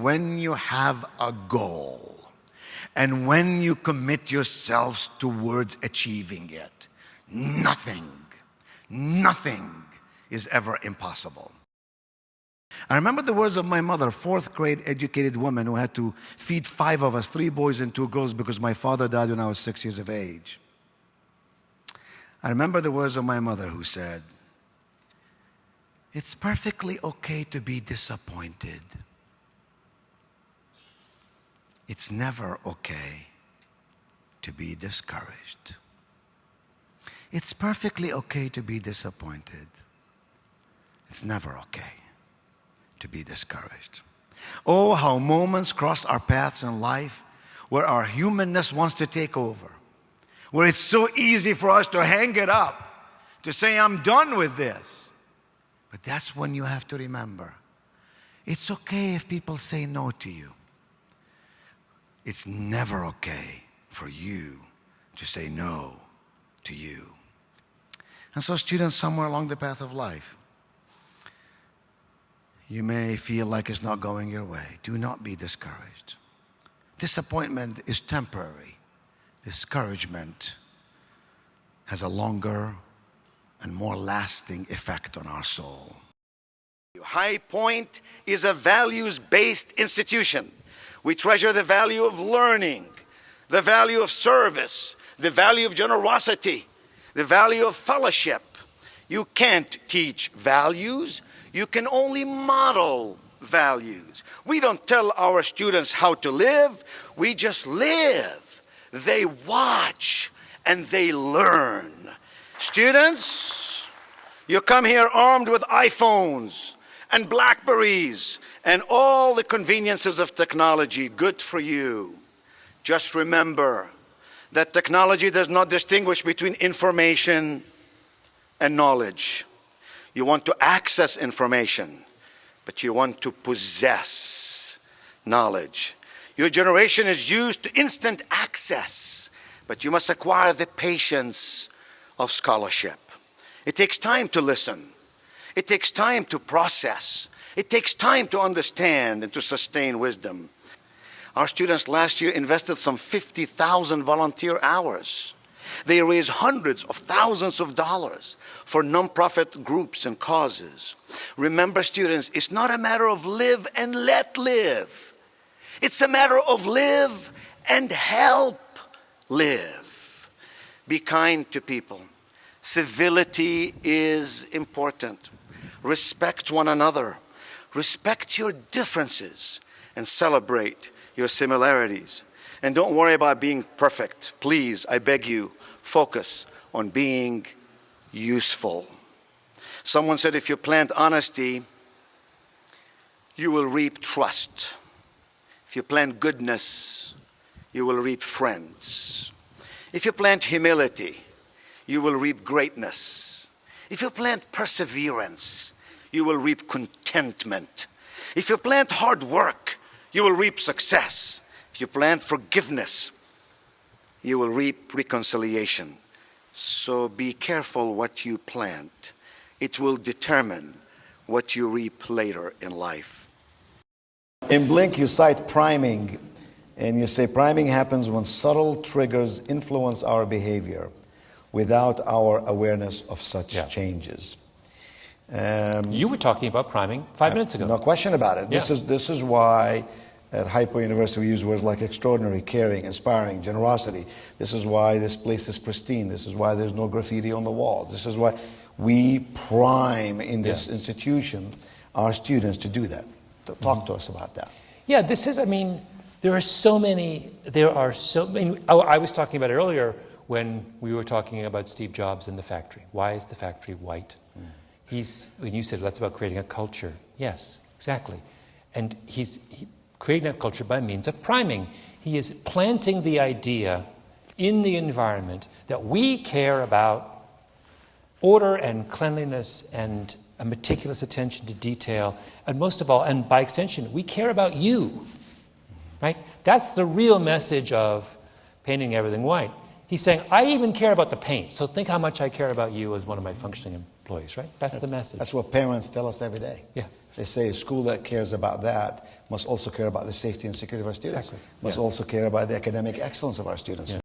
when you have a goal and when you commit yourselves towards achieving it, nothing is ever impossible. I remember the words of my mother, fourth grade educated woman who had to feed 5 of us, 3 boys and 2 girls, because my father died when I was 6 years of age. I remember the words of my mother who said, "It's perfectly okay to be disappointed. It's never okay to be discouraged." It's perfectly okay to be disappointed. It's never okay to be discouraged. Oh, how moments cross our paths in life where our humanness wants to take over, where it's so easy for us to hang it up, to say, "I'm done with this." But that's when you have to remember, it's okay if people say no to you. It's never okay for you to say no to you. And so, students, somewhere along the path of life, you may feel like it's not going your way. Do not be discouraged. Disappointment is temporary. Discouragement has a longer and more lasting effect on our soul. High Point is a values-based institution. We treasure the value of learning, the value of service, the value of generosity, the value of fellowship. You can't teach values. You can only model values. We don't tell our students how to live. We just live. They watch and they learn. Students, you come here armed with iPhones and Blackberries and all the conveniences of technology. Good for you. Just remember that technology does not distinguish between information and knowledge. You want to access information, but you want to possess knowledge. Your generation is used to instant access, but you must acquire the patience of scholarship. It takes time to listen. It takes time to process. It takes time to understand and to sustain wisdom. Our students last year invested some 50,000 volunteer hours. They raised hundreds of thousands of dollars for nonprofit groups and causes. Remember, students, it's not a matter of live and let live. It's a matter of live and help live. Be kind to people. Civility is important. Respect one another. Respect your differences and celebrate your similarities. And don't worry about being perfect. Please, I beg you, focus on being useful. Someone said if you plant honesty, you will reap trust. If you plant goodness, you will reap friends. If you plant humility, you will reap greatness. If you plant perseverance, you will reap contentment. If you plant hard work, you will reap success. If you plant forgiveness, you will reap reconciliation. So be careful what you plant. It will determine what you reap later in life. In Blink, you cite priming, and you say priming happens when subtle triggers influence our behavior without our awareness of such changes. You were talking about priming 5 minutes ago. No question about it. This is why at Hypo University we use words like extraordinary, caring, inspiring, generosity. This is why this place is pristine. This is why there's no graffiti on the walls. This is why we prime in this institution our students to do that. Talk to us about that. Yeah, this is, I mean, there are so many, I was talking about it earlier when we were talking about Steve Jobs in the factory. Why is the factory white? When you said that's about creating a culture. Yes, exactly. And he's creating a culture by means of priming. He is planting the idea in the environment that we care about order and cleanliness and a meticulous attention to detail, and most of all, and by extension, we care about you, right? That's the real message of painting everything white. He's saying, I even care about the paint, so think how much I care about you as one of my functioning employees, right? That's the message. That's what parents tell us every day. Yeah. They say a school that cares about that must also care about the safety and security of our students. Exactly. Must also care about the academic excellence of our students. Yeah.